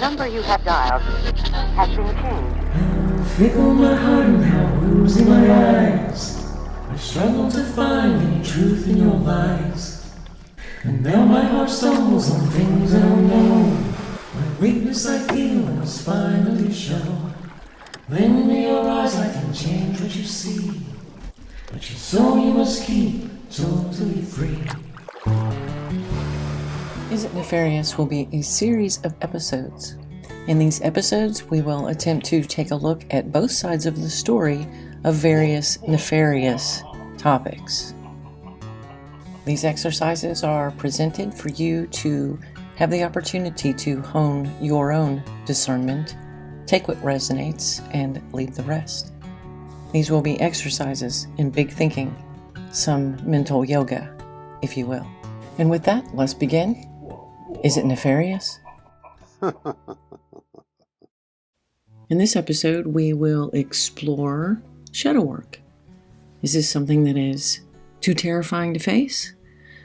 number you have dialed has been changed. Fickle my heart and how rosy my eyes. I struggle to find any truth in your lies. And now my heart stumbles on things I don't know. My weakness I feel must finally show. Lend me your eyes, I can change what you see. But your soul you must keep totally free. It Nefarious will be a series of episodes. In these episodes, we will attempt to take a look at both sides of the story of various nefarious topics. These exercises are presented for you to have the opportunity to hone your own discernment, take what resonates, and leave the rest. These will be exercises in big thinking, some mental yoga, if you will. And with that, let's begin. Is it nefarious? In this episode, we will explore shadow work. Is this something that is too terrifying to face?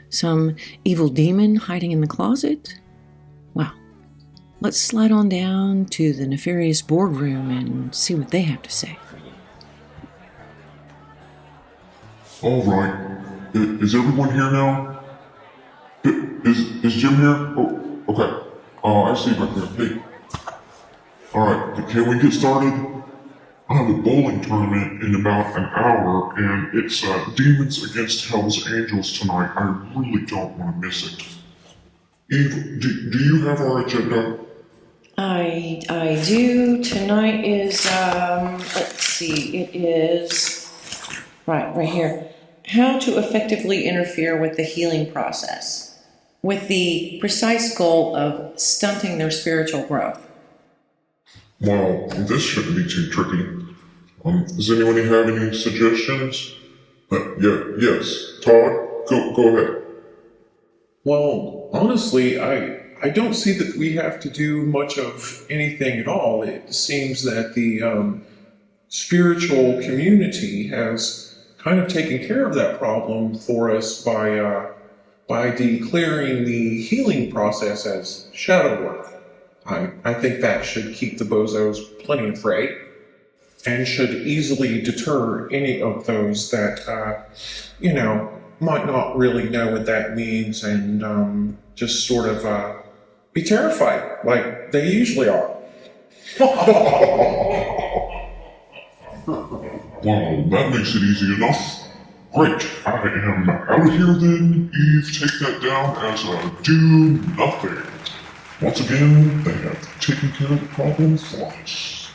Some evil demon hiding in the closet? Well, let's slide on down to the nefarious boardroom and see what they have to say. All right. Is everyone here now? Is Jim here? Oh, okay. I see you back there. Hey. Alright, can we get started? I have a bowling tournament in about an hour, and it's Demons Against Hell's Angels tonight. I really don't want to miss it. Eve, do you have our agenda? I do. Tonight is, let's see, it is, right here. How to effectively interfere with the healing process, with the precise goal of stunting their spiritual growth. Well, this shouldn't be too tricky. Does anyone have any suggestions? Yes. Todd, go ahead. Well, honestly, I don't see that we have to do much of anything at all. It seems that the spiritual community has kind of taken care of that problem for us by declaring the healing process as shadow work. I think that should keep the bozos plenty afraid and should easily deter any of those that, might not really know what that means and just sort of be terrified like they usually are. Well, that makes it easy enough. Great, I am out of here then. Eve, take that down as a do nothing. Once again, they have taken care of the problem for us.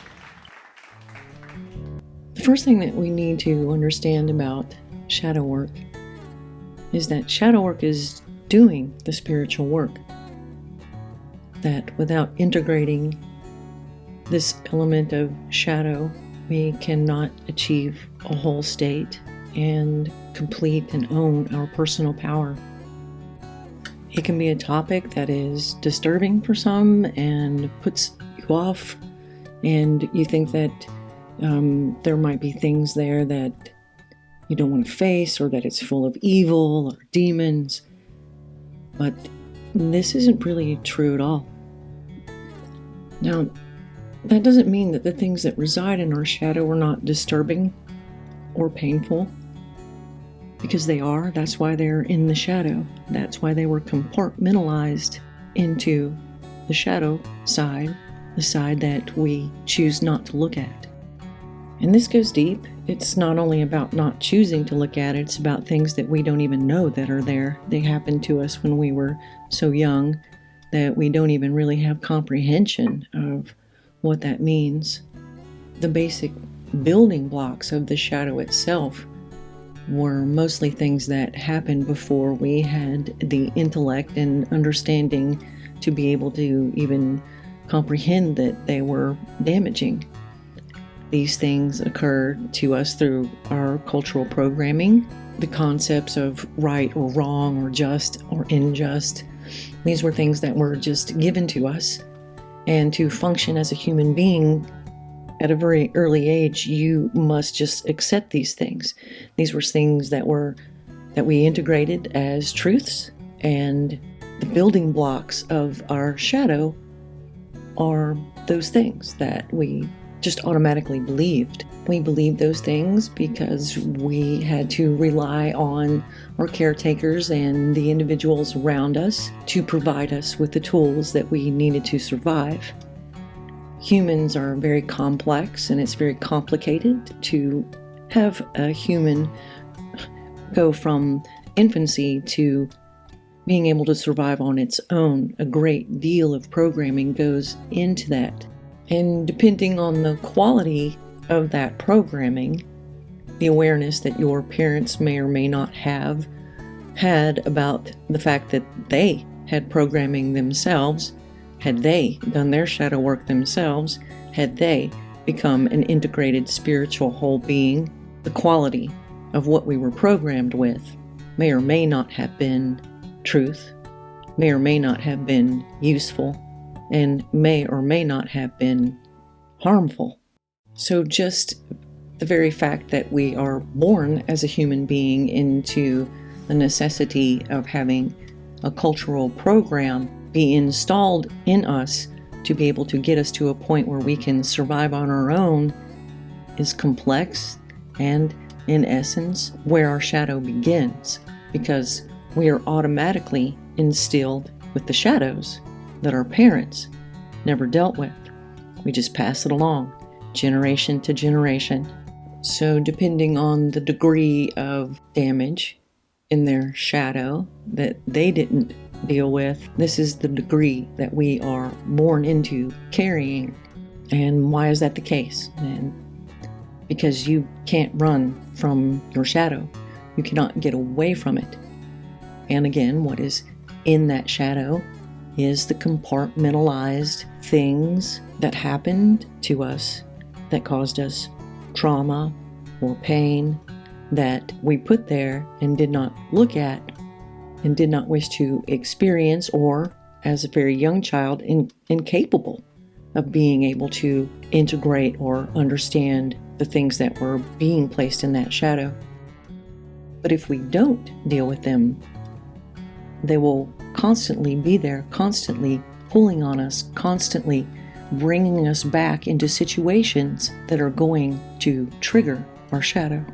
The first thing that we need to understand about shadow work is that shadow work is doing the spiritual work. That without integrating this element of shadow, we cannot achieve a whole state and complete and own our personal power. It can be a topic that is disturbing for some and puts you off, and you think that there might be things there that you don't want to face, or that it's full of evil or demons. But this isn't really true at all. Now, that doesn't mean that the things that reside in our shadow are not disturbing or painful. Because they are. That's why they're in the shadow. That's why they were compartmentalized into the shadow side, the side that we choose not to look at. And this goes deep. It's not only about not choosing to look at it, it's about things that we don't even know that are there. They happened to us when we were so young that we don't even really have comprehension of what that means. The basic building blocks of the shadow itself were mostly things that happened before we had the intellect and understanding to be able to even comprehend that they were damaging. These things occurred to us through our cultural programming, the concepts of right or wrong or just or unjust. These were things that were just given to us, and to function as a human being at a very early age, you must just accept these things. These were things that we integrated as truths, and the building blocks of our shadow are those things that we just automatically believed. We believed those things because we had to rely on our caretakers and the individuals around us to provide us with the tools that we needed to survive. Humans are very complex, and it's very complicated to have a human go from infancy to being able to survive on its own. A great deal of programming goes into that. And depending on the quality of that programming, the awareness that your parents may or may not have had about the fact that they had programming themselves, had they done their shadow work themselves, had they become an integrated spiritual whole being, the quality of what we were programmed with may or may not have been truth, may or may not have been useful, and may or may not have been harmful. So just the very fact that we are born as a human being into the necessity of having a cultural program be installed in us to be able to get us to a point where we can survive on our own is complex and, in essence, where our shadow begins, because we are automatically instilled with the shadows that our parents never dealt with. We just pass it along, generation to generation. So depending on the degree of damage in their shadow that they didn't deal with, this is the degree that we are born into carrying. And why is that the case? And because you can't run from your shadow. You cannot get away from it. And again, what is in that shadow is the compartmentalized things that happened to us that caused us trauma or pain that we put there and did not look at and did not wish to experience, or as a very young child, incapable of being able to integrate or understand the things that were being placed in that shadow. But if we don't deal with them, they will constantly be there, constantly pulling on us, constantly bringing us back into situations that are going to trigger our shadow.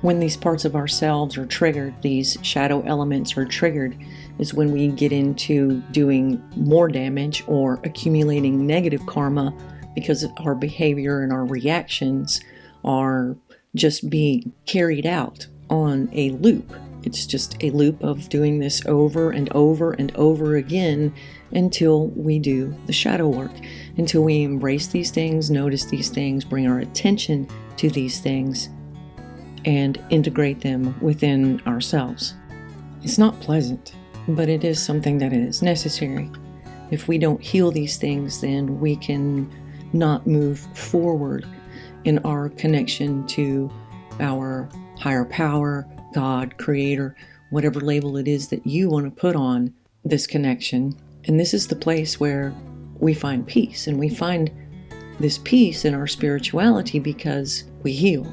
When these parts of ourselves are triggered, these shadow elements are triggered, is when we get into doing more damage or accumulating negative karma because our behavior and our reactions are just being carried out on a loop. It's just a loop of doing this over and over and over again until we do the shadow work, until we embrace these things, notice these things, bring our attention to these things, and integrate them within ourselves. It's not pleasant, but it is something that is necessary. If we don't heal these things, then we can not move forward in our connection to our higher power, God, Creator, whatever label it is that you want to put on this connection. And this is the place where we find peace. And we find this peace in our spirituality because we heal.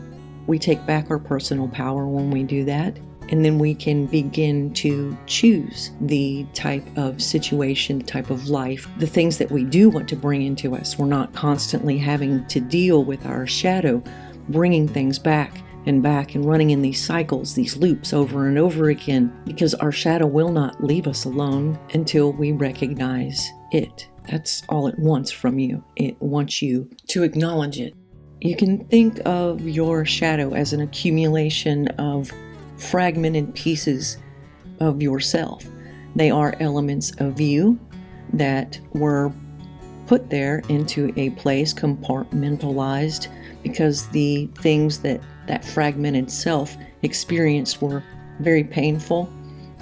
We take back our personal power when we do that. And then we can begin to choose the type of situation, the type of life, the things that we do want to bring into us. We're not constantly having to deal with our shadow, bringing things back and running in these cycles, these loops over and over again, because our shadow will not leave us alone until we recognize it. That's all it wants from you. It wants you to acknowledge it. You can think of your shadow as an accumulation of fragmented pieces of yourself. They are elements of you that were put there into a place, compartmentalized, because the things that fragmented self experienced were very painful.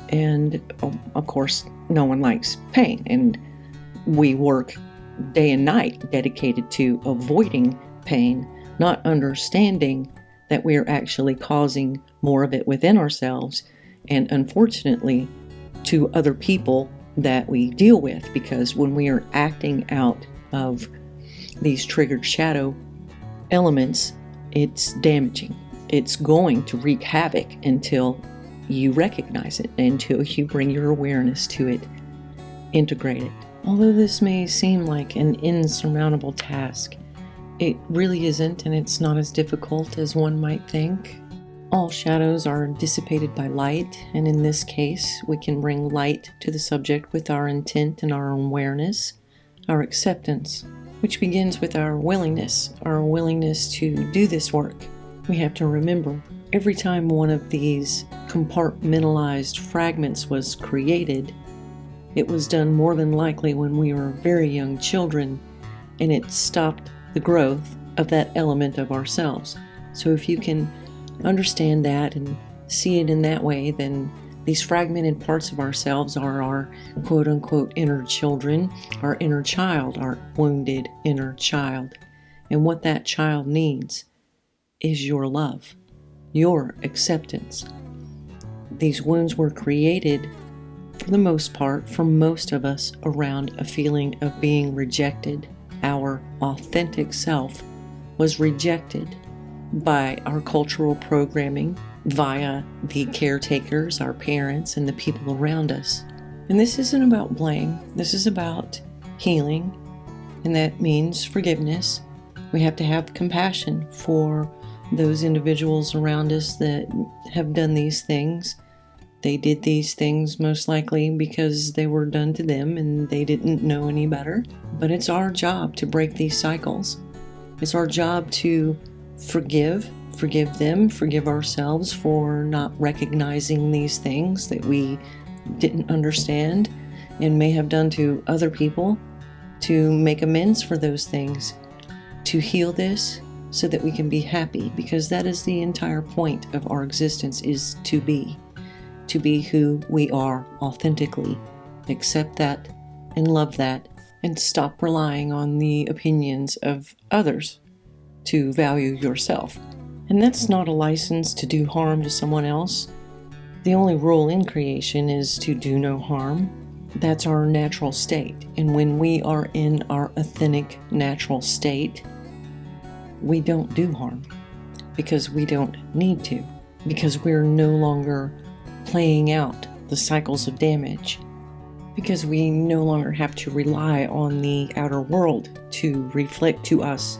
And of course, no one likes pain. And we work day and night dedicated to avoiding pain, not understanding that we are actually causing more of it within ourselves, and unfortunately to other people that we deal with, because when we are acting out of these triggered shadow elements, it's damaging. It's going to wreak havoc until you recognize it, until you bring your awareness to it, integrate it, Although this may seem like an insurmountable task, it really isn't, and it's not as difficult as one might think. All shadows are dissipated by light, and in this case, we can bring light to the subject with our intent and our awareness, our acceptance, which begins with our willingness to do this work. We have to remember, every time one of these compartmentalized fragments was created, it was done more than likely when we were very young children, and it stopped the growth of that element of ourselves. So if you can understand that and see it in that way, then these fragmented parts of ourselves are our quote-unquote inner children, our inner child, our wounded inner child. And what that child needs is your love, your acceptance. These wounds were created, for the most part, for most of us, around a feeling of being rejected. Our authentic self was rejected by our cultural programming via the caretakers, our parents, and the people around us. And this isn't about blame. This is about healing, and that means forgiveness. We have to have compassion for those individuals around us that have done these things. They did these things most likely because they were done to them and they didn't know any better. But it's our job to break these cycles. It's our job to forgive them, forgive ourselves for not recognizing these things that we didn't understand and may have done to other people, to make amends for those things, to heal this so that we can be happy, because that is the entire point of our existence, is to be who we are authentically. Accept that and love that, and stop relying on the opinions of others to value yourself. And that's not a license to do harm to someone else. The only rule in creation is to do no harm. That's our natural state. And when we are in our authentic natural state, we don't do harm because we don't need to, because we're no longer playing out the cycles of damage, because we no longer have to rely on the outer world to reflect to us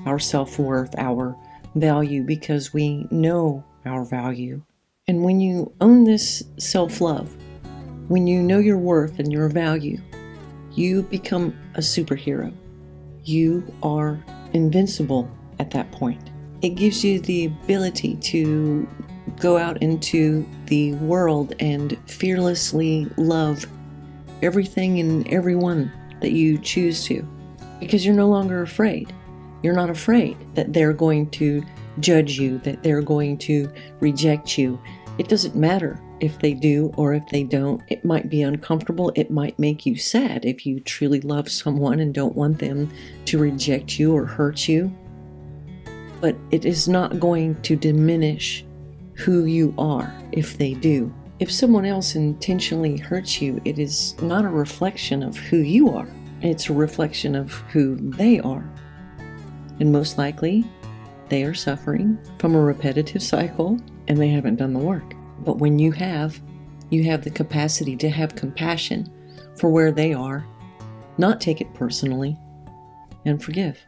our self-worth, our value, because we know our value. And when you own this self-love, when you know your worth and your value, you become a superhero. You are invincible at that point. It gives you the ability to go out into the world and fearlessly love everything and everyone that you choose to, because you're no longer afraid. You're not afraid that they're going to judge you, that they're going to reject you. It doesn't matter if they do or if they don't. It might be uncomfortable. It might make you sad if you truly love someone and don't want them to reject you or hurt you. But it is not going to diminish who you are if they do. If someone else intentionally hurts you, it is not a reflection of who you are. It's a reflection of who they are. And most likely, they are suffering from a repetitive cycle and they haven't done the work. But when you have the capacity to have compassion for where they are, not take it personally, and forgive.